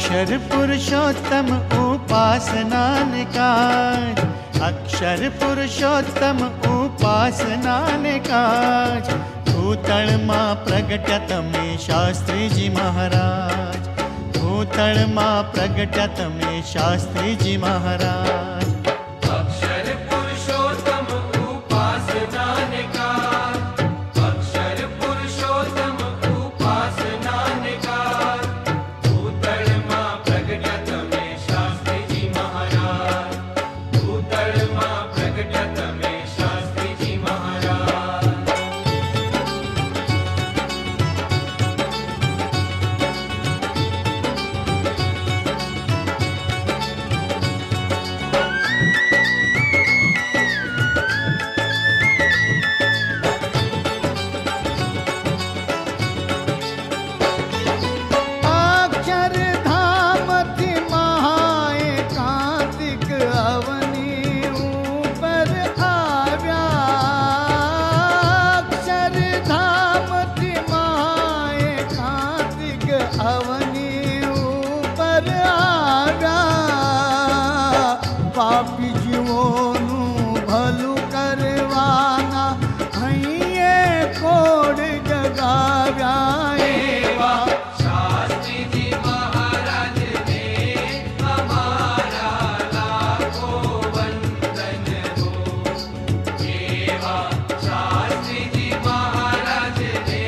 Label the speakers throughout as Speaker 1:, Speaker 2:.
Speaker 1: अक्षर पुरुषोत्तम उपासनान काज, अक्षर पुरुषोत्तम उपासनान काज। भूतल मां प्रगटत में शास्त्री जी महाराज, भूतल मां प्रगटत में शास्त्री जी महाराज।
Speaker 2: अक्षर पुरुषोत्तम उपासनान काज, अक्षर पुरुषोत्तम उपासनान काज। भूतल मां प्रगटत में शास्त्री जी महाराज, भूतल मां प्रगटत में शास्त्री जी महाराज।
Speaker 1: पापी जीवों भलू करवाना हइये कोड जगाव्या।
Speaker 2: शास्त्री जी महाराज ने हमारा लाखों वंदन हो। एवा शास्त्री जी महाराज ने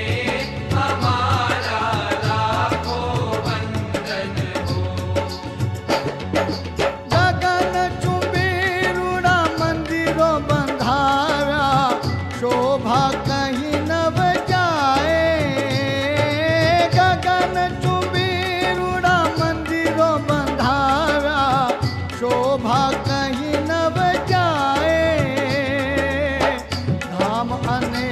Speaker 2: हमारा लाखों वंदन हो।
Speaker 1: गगन चुंबीरुड़ा मंदिरों बंधारा, शोभा कहीं नव जाए। गगन चुंबीरुड़ा मंदिरों बंधारा, शोभा कहीं नव जाए। धाम अने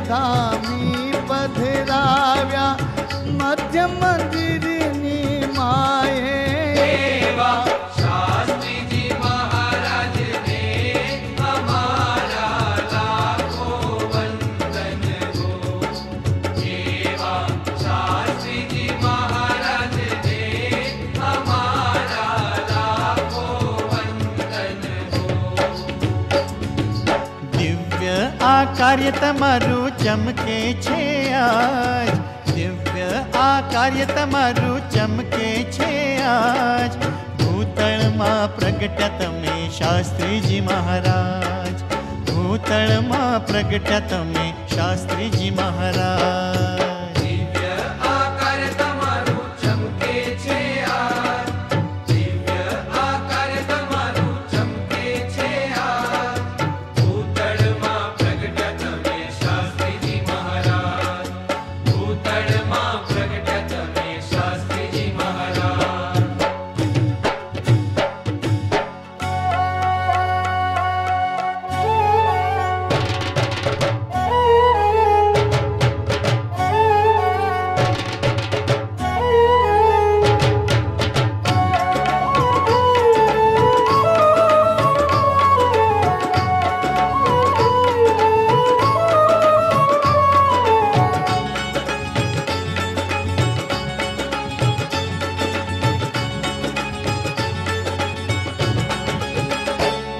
Speaker 1: धामी पधराव्या, मध्य मंदिर माए।
Speaker 2: शास्त्री जी महाराज ने हमारा लाखों वंदन हो। एवा शास्त्री जी महाराज ने हमारा लाखों वंदन हो।
Speaker 1: दिव्य आकार्य तमारू चमके छे आज, दिव्य आकार्य तमारू चमके छे आज। भूतल मां प्रगटत में शास्त्री जी महाराज, भूतल मां प्रगटत में शास्त्री जी महाराज।
Speaker 2: दिव्य आकार तमारू चमके छे आज, दिव्य आकार तमारू चमके छे आज। भूतल मां प्रगटत में शास्त्री जी महाराज, भूतल मां प्रगटत में शास्त्री जी महाराज।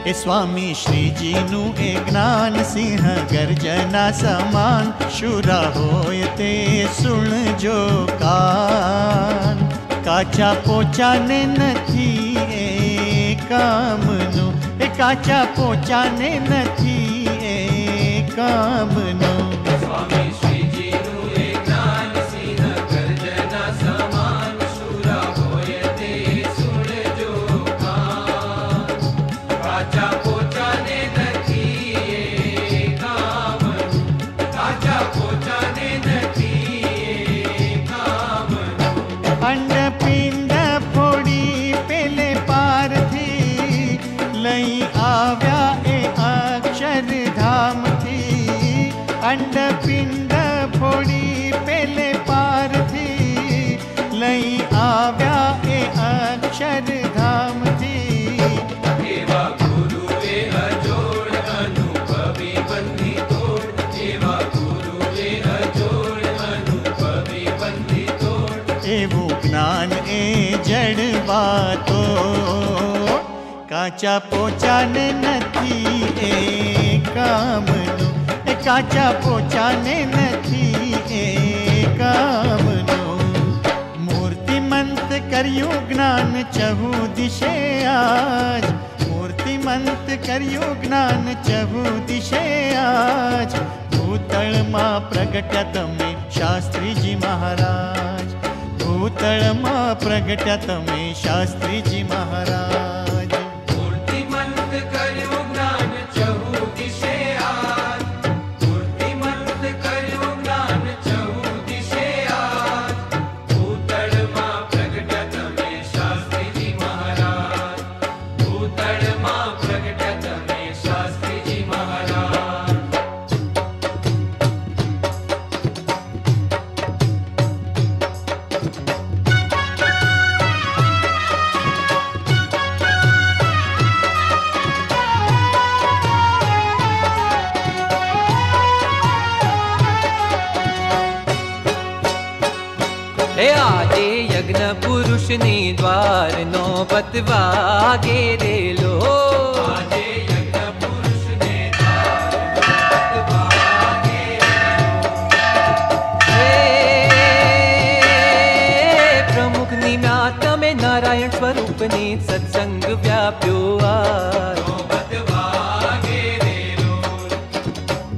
Speaker 1: ए स्वामी श्री जी नु ए ज्ञान सिंह गर्जना समान। शुरा होय ते सुन जो कान, काचा पोचा ने नथी ए कामनु। ए काचा पोचा ने नथी ए कामनु।
Speaker 2: स्वामी श्री जी नु एक ज्ञान सिंह गर्जना समान। शुरा होय ते सुन जो कान, काचा पोचा ने नथी ए कामनु। काचा पोचा ने नथी ए कामनु।
Speaker 1: अंड पिंड फोड़ी पेले पार थी, लई आव्या ए अक्षर धाम थी। अंड पिंड फोड़ी पेले पार थी, लई आव्या ए अक्षर धाम थी।
Speaker 2: एवा गुरुए अजोड़ अनुभवी बंदी तोड़। एवा गुरुए अजोड़ अनुभवी बंदी तोड़।
Speaker 1: एवं ज्ञान ए जड़ વાતો કાચા પોચાને નથી એ કામનું એ કાચા પોચાને નથી એ કામનું મૂર્તિમંત કર્યું જ્ઞાન ચહુ દિશે આજ મૂર્તિમંત કર્યું જ્ઞાન ચહુ દિશે આજ ભૂતળમાં પ્રગટ્યા તમે શાસ્ત્રીજી મહારાજ ભૂતળમાં પ્રગટ્યા તમે શાસ્ત્રીજી મહારાજ
Speaker 2: મૂર્તિમંત કર્યું જ્ઞાન ચહુ દિશે આજ મૂર્તિમંત કર્યું જ્ઞાન ચહુ દિશે આજ ભૂતળમાં પ્રગટ્યા તમે શાસ્ત્રીજી મહારાજ ભૂતળમાં પ્રગટ્યા તમે શાસ્ત્રીજી મહારાજ
Speaker 3: હે આજે યજ્ઞ પુરુષને દ્વાર નો બતવાગે રેલો
Speaker 2: આજે યજ્ઞ પુરુષને દ્વાર વાગે
Speaker 3: હે પ્રમુખ નિમ્યા તમે નારાયણ સ્વરૂપને સત્સંગ વ્યાપ્યો આજ
Speaker 2: વાગે રેલો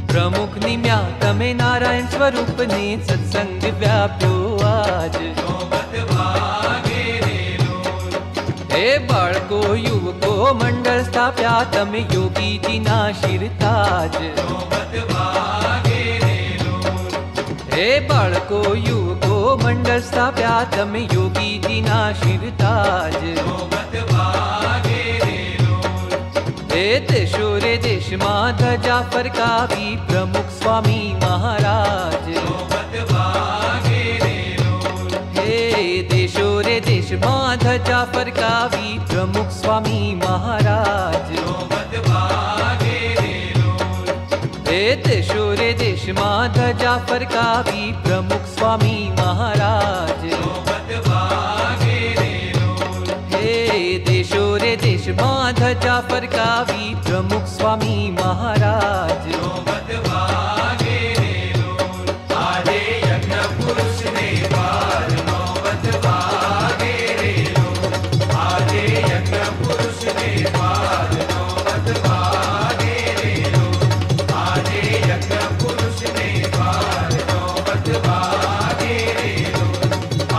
Speaker 3: પ્રમુખ નિમ્યા તમે નારાયણ સ્વરૂપને સત્સંગ વ્યાપ્યો આજ
Speaker 2: વાગે રેલો
Speaker 3: હે બાળકો યુવકો મંડળ સ્થાપ્યા તમે યોગીજીના શિરતાજ
Speaker 2: વાગે રેલો
Speaker 3: હે બાળકો યુવકો મંડળ સ્થાપ્યા તમે યોગીજીના શિરતાજ
Speaker 2: વાગે રેલો
Speaker 3: હે દેશો રે દેશમાં ધજા ફરકાવી પ્રમુખ સ્વામી મહારાજ
Speaker 2: વાગે રેલો
Speaker 3: હે દેશો રે દેશમાં ધજા ફરકાવી પ્રમુખ સ્વામી મહારાજ
Speaker 2: વાગે રેલો
Speaker 3: હે દેશો રે દેશમાં ધજા ફરકાવી પ્રમુખ સ્વામી મહારાજ
Speaker 2: વાગે રેલો
Speaker 3: હે દેશો રે દેશમાં ધજા ફરકાવી પ્રમુખ સ્વામી મહારાજ
Speaker 2: વાગે રેલો આજે યજ્ઞ પુરુષને દ્વાર નોબત વાગે રેલો આજે યજ્ઞ પુરુષને દ્વાર નોબત વાગે રેલો આજે યજ્ઞ પુરુષને દ્વાર નોબત વાગે રેલો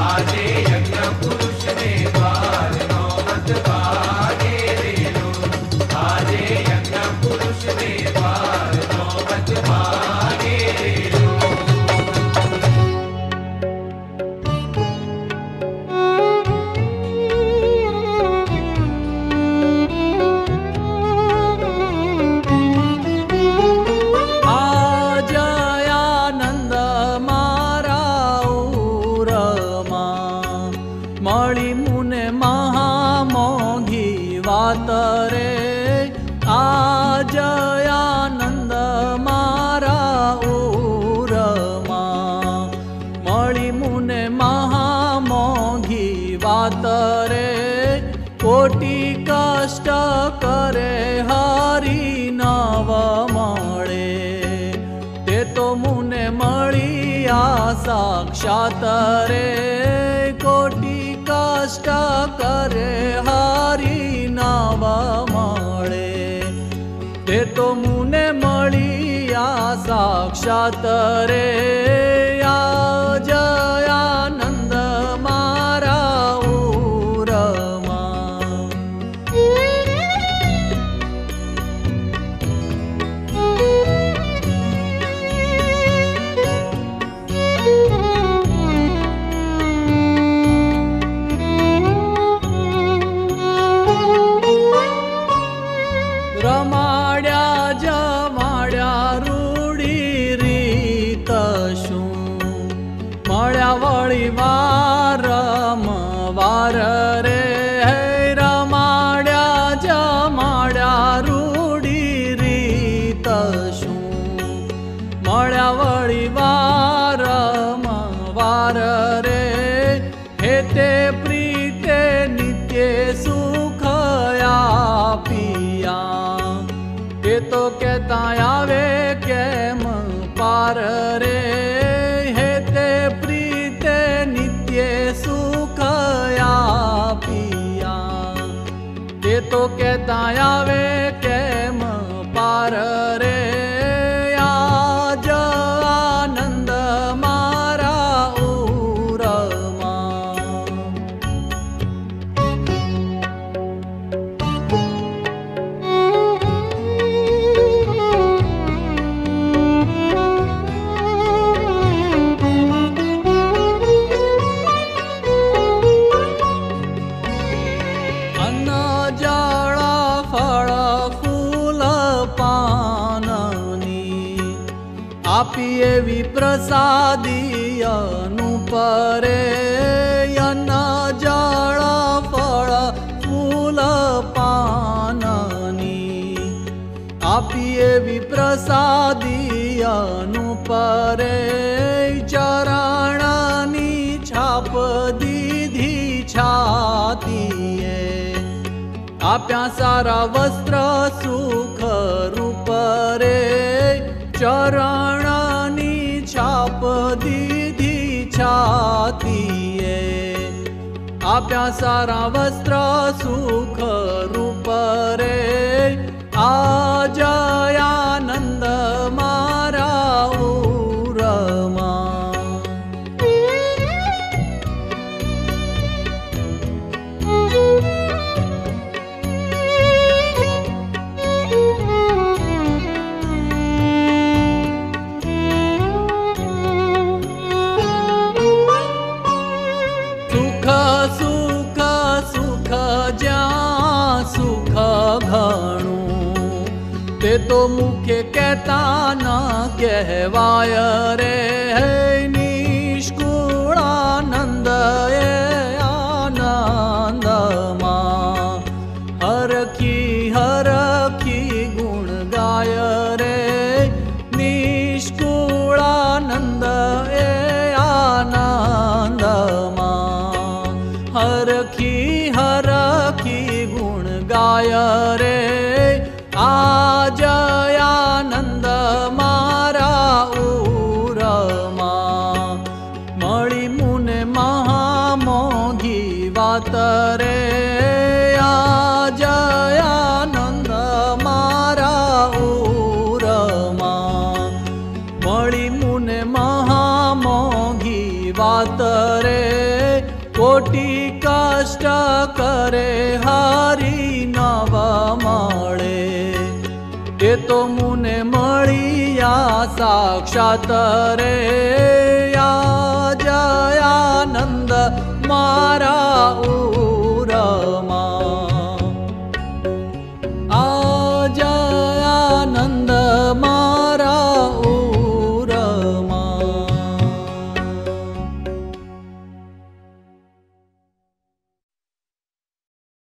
Speaker 2: આજે યજ્ઞ પુરુષને દ્વાર નોબત વાગે રેલો આજે યજ્ઞ પુરુષને દ્વાર નોબત વાગે રેલો
Speaker 3: આજયાનંદ મારા ઉરમાં મળી મુને મહામોઘી વાત રે આજયાનંદ મારા ઉરમાં મળી મુને મહામોઘી વાત રે કોટી કષ્ટ કરે હરી નવ મળે તે તો મુને મળી આ સાક્ષાત રે કોટી કષ્ટ કરે હરી નવ મળે તે તો મુને મળી આ સાક્ષાત રે આજયાનંદ મારા ઉરમાં રમાડ્યા જમાડ્યા રૂડી રીત શું મળ્યા વળી વાર રે હે રમાડ્યા જમાડ્યા રૂડી રીત શું મળ્યા વળી વાર રે હે તે પ્રીતે નિત્ય પિયા એ તો કહેતા આવે કેમ પાર રે હે તે પ્રીતે નિત્ય સુખ પિયા એ તો કહેતા આવે કેમ પાર રે આજ આનંદ મારા ઉરમાં અન્ન જળ ફળ ફૂલ પાનની આપી એવી પ્રસાદી અનુપરે અન્ન જળ ફળ ફૂલ પાનની આપી એવી પ્રસાદી અનુપરે ચરણની છાપ દીધી છાતીએ આપ્યા સારા વસ્ત્ર સુખ રૂપ રે ચરણની છાપ દીધી છાતીએ આપ્યા સારા વસ્ત્ર સુખ રૂપ રે આજ આનંદ મારા ઉરમાં સુખ સુખ જ્યાં સુખ ઘણું તે તો મુખે કહેતા ન કહેવાય રે નિષ્કુળાનંદ એ આનંદમાં હરખી ગુણ ગાય રે નિષ્કુળાનંદ એ આનંદમાં હરખી ગુણ ગાય રે આજ આનંદ મારા ઉરમાં મળી મુને મહામોઘી વાત રે આજ આનંદ મારા ઉરમાં મળી મુને મહામોઘી વાત રે કોટી કષ્ટ કરે હારી નવ મળે એ તો મુને મળ્યા સાક્ષાત રે આજ આનંદ મારા